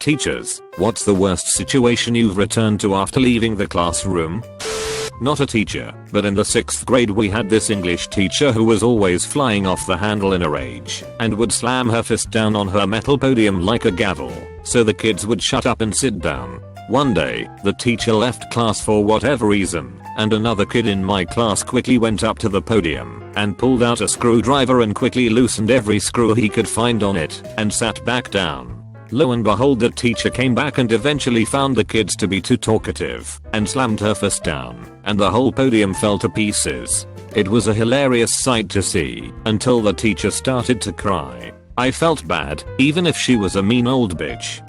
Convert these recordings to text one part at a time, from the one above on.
Teachers, what's the worst situation you've returned to after leaving the classroom? Not a teacher, but in the 6th grade we had this English teacher who was always flying off the handle in a rage and would slam her fist down on her metal podium like a gavel, so the kids would shut up and sit down. One day, the teacher left class for whatever reason, and another kid in my class quickly went up to the podium and pulled out a screwdriver and quickly loosened every screw he could find on it and sat back down. Lo and behold, the teacher came back and eventually found the kids to be too talkative and slammed her fist down, and the whole podium fell to pieces. It was a hilarious sight to see until the teacher started to cry. I felt bad, even if she was a mean old bitch.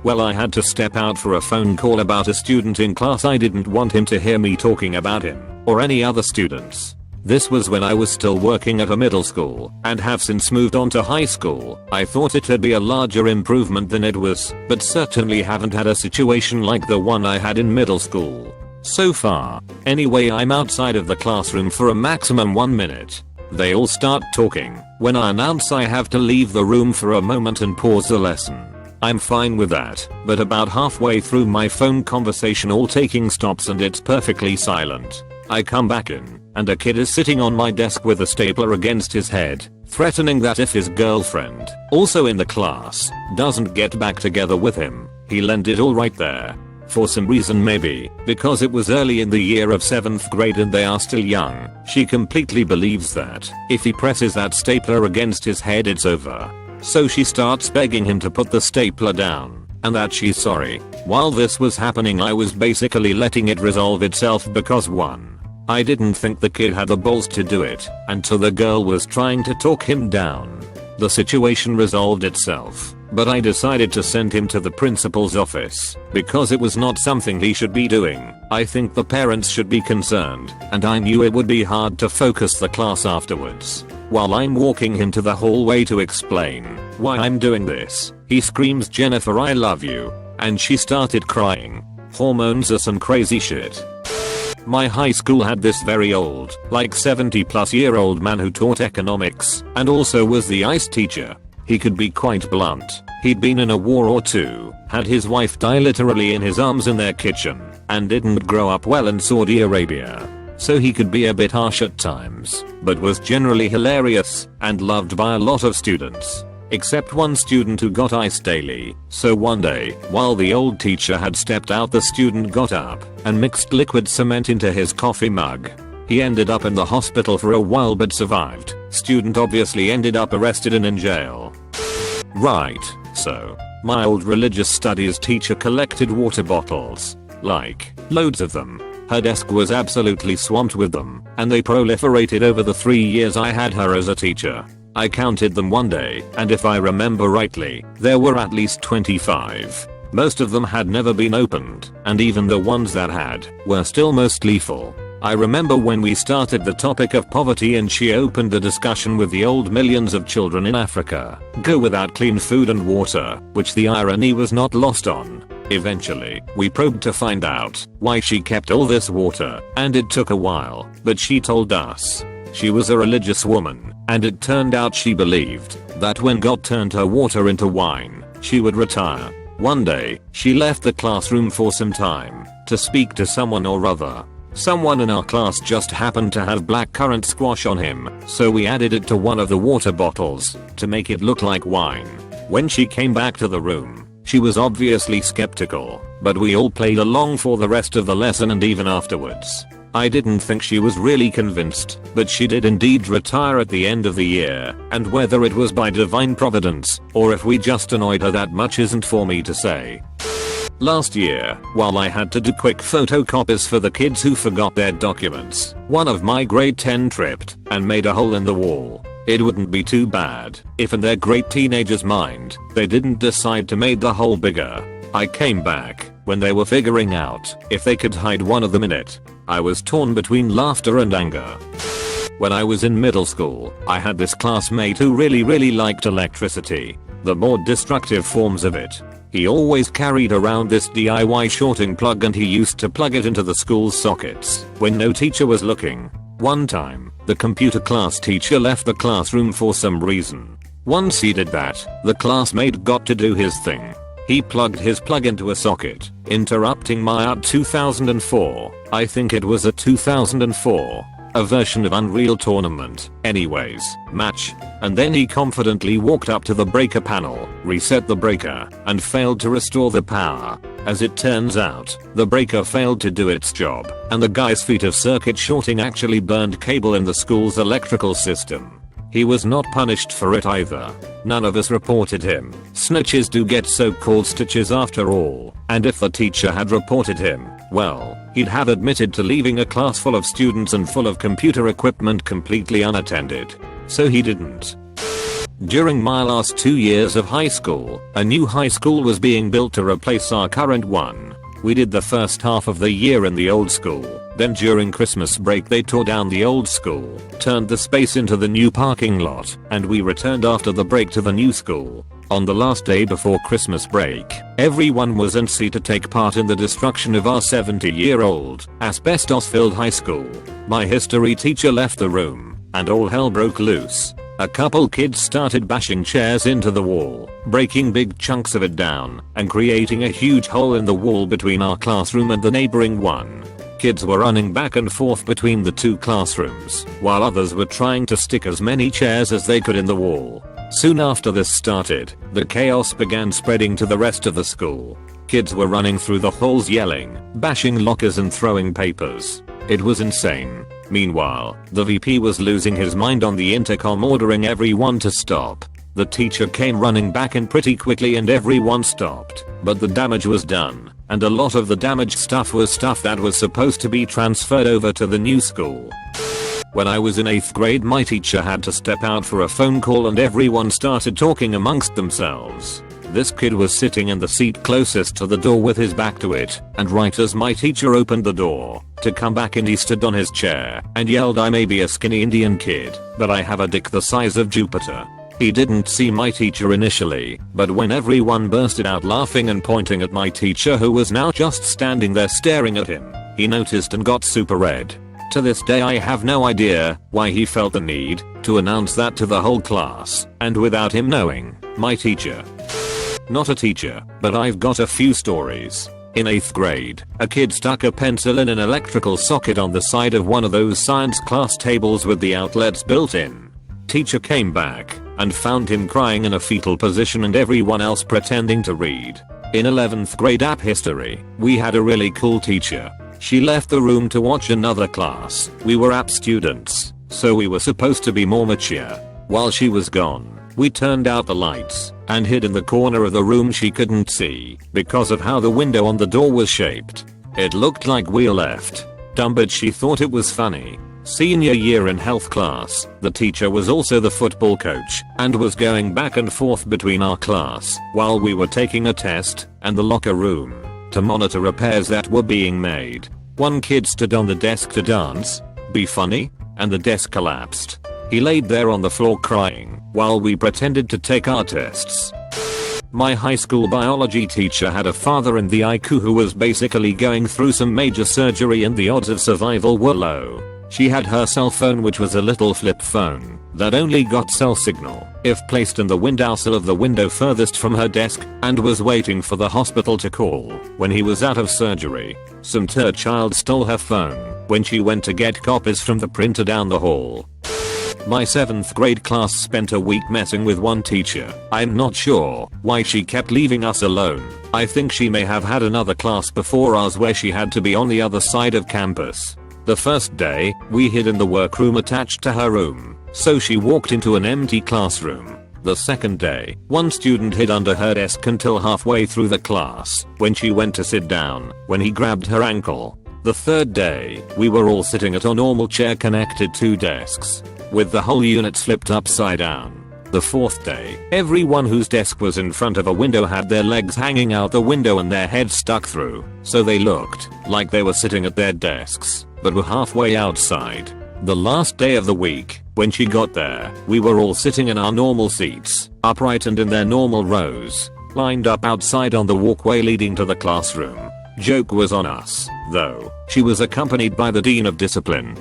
Well, I had to step out for a phone call about a student in class. I didn't want him to hear me talking about him or any other students. This was when I was still working at a middle school and have since moved on to high school. I thought it'd be a larger improvement than it was, but certainly haven't had a situation like the one I had in middle school so far. Anyway, I'm outside of the classroom for a maximum 1 minute. They all start talking. When I announce I have to leave the room for a moment and pause the lesson, I'm fine with that, but about halfway through my phone conversation all taking stops and it's perfectly silent. I come back in, and a kid is sitting on my desk with a stapler against his head, threatening that if his girlfriend, also in the class, doesn't get back together with him, he'll end it all right there. For some reason, maybe because it was early in the year of 7th grade and they are still young, she completely believes that if he presses that stapler against his head it's over. So she starts begging him to put the stapler down and that she's sorry. While this was happening, I was basically letting it resolve itself because 1, I didn't think the kid had the balls to do it, and 2, the girl was trying to talk him down. The situation resolved itself, but I decided to send him to the principal's office because it was not something he should be doing. I think the parents should be concerned, and I knew it would be hard to focus the class afterwards. While I'm walking him to the hallway to explain why I'm doing this, he screams, "Jennifer, I love you," and she started crying. Hormones are some crazy shit. My high school had this very old, like 70-plus-year-old man who taught economics and also was the ICE teacher. He could be quite blunt. He'd been in a war or two, had his wife die literally in his arms in their kitchen, and didn't grow up well in Saudi Arabia. So he could be a bit harsh at times, but was generally hilarious and loved by a lot of students. Except one student who got ice daily. So one day, while the old teacher had stepped out, the student got up and mixed liquid cement into his coffee mug. He ended up in the hospital for a while but survived. Student obviously ended up arrested and in jail. Right, so my old religious studies teacher collected water bottles. Like, loads of them. Her desk was absolutely swamped with them, and they proliferated over the 3 years I had her as a teacher. I counted them one day, and if I remember rightly, there were at least 25. Most of them had never been opened, and even the ones that had were still mostly full. I remember when we started the topic of poverty and she opened the discussion with the old millions of children in Africa go without clean food and water, which the irony was not lost on. Eventually, we probed to find out why she kept all this water, and it took a while, but she told us she was a religious woman, and it turned out she believed that when God turned her water into wine, she would retire. One day, she left the classroom for some time to speak to someone or other. Someone in our class just happened to have blackcurrant squash on him, so we added it to one of the water bottles to make it look like wine. When she came back to the room, she was obviously skeptical, but we all played along for the rest of the lesson and even afterwards. I didn't think she was really convinced, but she did indeed retire at the end of the year, and whether it was by divine providence or if we just annoyed her that much isn't for me to say. Last year, while I had to do quick photocopies for the kids who forgot their documents, one of my grade 10 tripped and made a hole in the wall. It wouldn't be too bad if in their great teenager's mind, they didn't decide to make the hole bigger. I came back when they were figuring out if they could hide one of them in it. I was torn between laughter and anger. When I was in middle school, I had this classmate who really liked electricity, the more destructive forms of it. He always carried around this DIY shorting plug and he used to plug it into the school's sockets when no teacher was looking. One time, the computer class teacher left the classroom for some reason. Once he did that, the classmate got to do his thing. He plugged his plug into a socket, interrupting my 2004, I think it was a 2004, a version of Unreal Tournament, anyways, match, and then he confidently walked up to the breaker panel, reset the breaker, and failed to restore the power. As it turns out, the breaker failed to do its job, and the guy's feat of circuit shorting actually burned cable in the school's electrical system. He was not punished for it either. None of us reported him. Snitches do get so-called stitches after all, and if the teacher had reported him, well, he'd have admitted to leaving a class full of students and full of computer equipment completely unattended. So he didn't. During my last 2 years of high school, a new high school was being built to replace our current one. We did the first half of the year in the old school, then during Christmas break they tore down the old school, turned the space into the new parking lot, and we returned after the break to the new school. On the last day before Christmas break, everyone was antsy to take part in the destruction of our 70-year-old, asbestos-filled high school. My history teacher left the room, and all hell broke loose. A couple kids started bashing chairs into the wall, breaking big chunks of it down, and creating a huge hole in the wall between our classroom and the neighboring one. Kids were running back and forth between the two classrooms, while others were trying to stick as many chairs as they could in the wall. Soon after this started, the chaos began spreading to the rest of the school. Kids were running through the halls yelling, bashing lockers and throwing papers. It was insane. Meanwhile, the VP was losing his mind on the intercom ordering everyone to stop. The teacher came running back in pretty quickly and everyone stopped, but the damage was done, and a lot of the damaged stuff was stuff that was supposed to be transferred over to the new school. When I was in 8th grade, my teacher had to step out for a phone call and everyone started talking amongst themselves. This kid was sitting in the seat closest to the door with his back to it, and right as my teacher opened the door to come back in, he stood on his chair and yelled, "I may be a skinny Indian kid, but I have a dick the size of Jupiter." He didn't see my teacher initially, but when everyone bursted out laughing and pointing at my teacher, who was now just standing there staring at him, he noticed and got super red. To this day I have no idea why he felt the need to announce that to the whole class, and without him knowing, my teacher. Not a teacher, but I've got a few stories. In 8th grade, a kid stuck a pencil in an electrical socket on the side of one of those science class tables with the outlets built in. Teacher came back and found him crying in a fetal position and everyone else pretending to read. In 11th grade app history, we had a really cool teacher. She left the room to watch another class. We were app students, so we were supposed to be more mature. While she was gone, we turned out the lights and hid in the corner of the room she couldn't see because of how the window on the door was shaped. It looked like we left. Dumb, but she thought it was funny. Senior year in health class, the teacher was also the football coach and was going back and forth between our class while we were taking a test and the locker room to monitor repairs that were being made. One kid stood on the desk to dance, be funny, and the desk collapsed. He laid there on the floor crying while we pretended to take our tests. My high school biology teacher had a father in the ICU who was basically going through some major surgery and the odds of survival were low. She had her cell phone, which was a little flip phone that only got cell signal if placed in the windowsill of the window furthest from her desk, and was waiting for the hospital to call when he was out of surgery. Some turd child stole her phone when she went to get copies from the printer down the hall. My 7th grade class spent a week messing with one teacher. I'm not sure why she kept leaving us alone. I think she may have had another class before ours where she had to be on the other side of campus. The first day, we hid in the workroom attached to her room, so she walked into an empty classroom. The second day, one student hid under her desk until halfway through the class, when she went to sit down, when he grabbed her ankle. The third day, we were all sitting at a normal chair connected to desks, with the whole unit flipped upside down. The fourth day, everyone whose desk was in front of a window had their legs hanging out the window and their heads stuck through, so they looked like they were sitting at their desks, but were halfway outside. The last day of the week, when she got there, we were all sitting in our normal seats, upright and in their normal rows, lined up outside on the walkway leading to the classroom. Joke was on us, though. She was accompanied by the Dean of Discipline.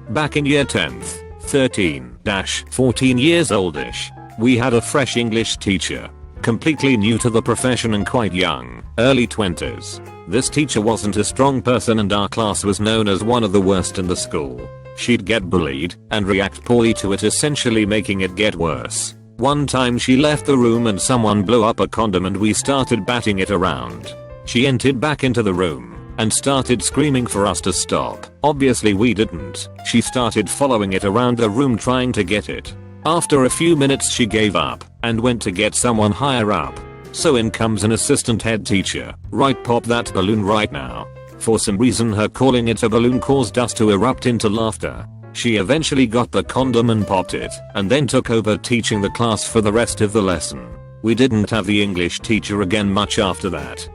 Back in year 10th, 13-14 years oldish, we had a fresh English teacher. completely new to the profession and quite young, early 20s. This teacher wasn't a strong person and our class was known as one of the worst in the school. She'd get bullied and react poorly to it, essentially making it get worse. One time she left the room and someone blew up a condom and we started batting it around. She entered back into the room and started screaming for us to stop. Obviously we didn't. She started following it around the room trying to get it. After a few minutes she gave up and went to get someone higher up. So in comes an assistant head teacher. Right, pop that balloon right now. For some reason her calling it a balloon caused us to erupt into laughter. She eventually got the condom and popped it and then took over teaching the class for the rest of the lesson. We didn't have the English teacher again much after that.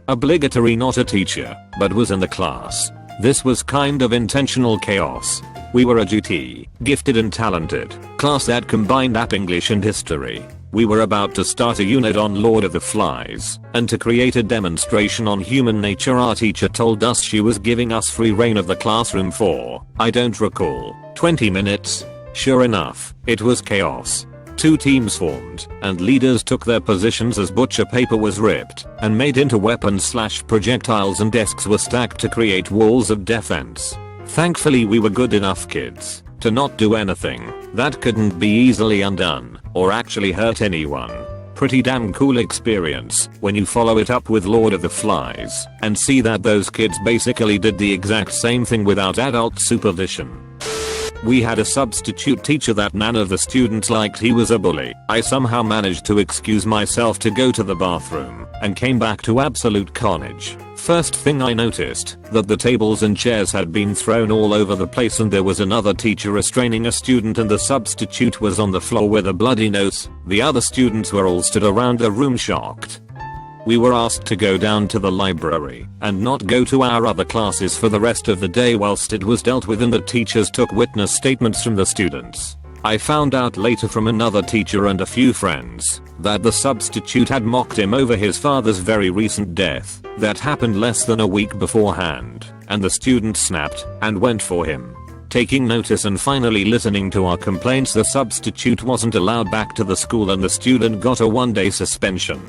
Obligatory, not a teacher, but was in the class. This was kind of intentional chaos. We were a duty, gifted and talented class that combined app English and history. We were about to start a unit on Lord of the Flies, and to create a demonstration on human nature our teacher told us she was giving us free reign of the classroom for, I don't recall, 20 minutes. Sure enough, it was chaos. 2 teams formed, and leaders took their positions as butcher paper was ripped and made into weapons/projectiles and desks were stacked to create walls of defense. Thankfully we were good enough kids to not do anything that couldn't be easily undone or actually hurt anyone. Pretty damn cool experience when you follow it up with Lord of the Flies and see that those kids basically did the exact same thing without adult supervision. We had a substitute teacher that none of the students liked. He was a bully. I somehow managed to excuse myself to go to the bathroom and came back to absolute carnage. First thing I noticed that the tables and chairs had been thrown all over the place and there was another teacher restraining a student and the substitute was on the floor with a bloody nose. The other students were all stood around the room shocked. We were asked to go down to the library and not go to our other classes for the rest of the day whilst it was dealt with, and the teachers took witness statements from the students. I found out later from another teacher and a few friends that the substitute had mocked him over his father's very recent death that happened less than a week beforehand, and the student snapped and went for him. Taking notice and finally listening to our complaints, the substitute wasn't allowed back to the school and the student got a 1-day suspension.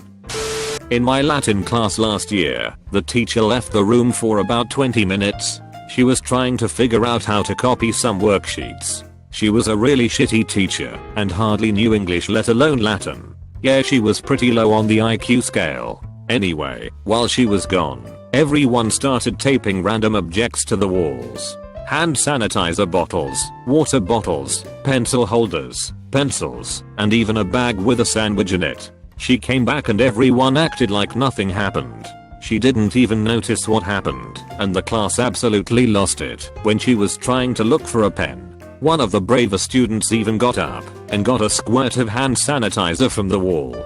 In my Latin class last year, the teacher left the room for about 20 minutes. She was trying to figure out how to copy some worksheets. She was a really shitty teacher and hardly knew English, let alone Latin. Yeah, she was pretty low on the IQ scale. Anyway, while she was gone, everyone started taping random objects to the walls. Hand sanitizer bottles, water bottles, pencil holders, pencils, and even a bag with a sandwich in it. She came back and everyone acted like nothing happened. She didn't even notice what happened, and the class absolutely lost it when she was trying to look for a pen. One of the braver students even got up and got a squirt of hand sanitizer from the wall.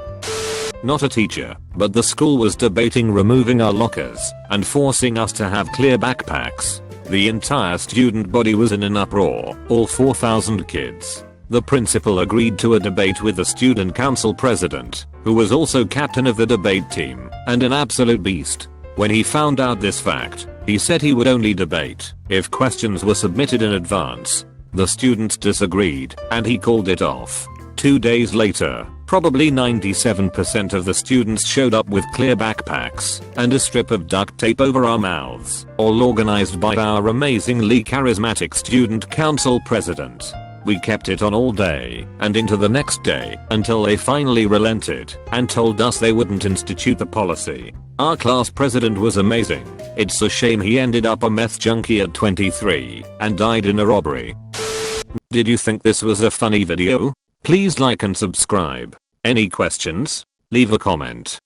Not a teacher, but the school was debating removing our lockers and forcing us to have clear backpacks. The entire student body was in an uproar, all 4,000 kids. The principal agreed to a debate with the student council president, who was also captain of the debate team and an absolute beast. When he found out this fact, he said he would only debate if questions were submitted in advance. The students disagreed and he called it off. 2 days later, probably 97% of the students showed up with clear backpacks and a strip of duct tape over our mouths, all organized by our amazingly charismatic student council president. We kept it on all day and into the next day until they finally relented and told us they wouldn't institute the policy. Our class president was amazing. It's a shame he ended up a meth junkie at 23 and died in a robbery. Did you think this was a funny video? Please like and subscribe. Any questions? Leave a comment.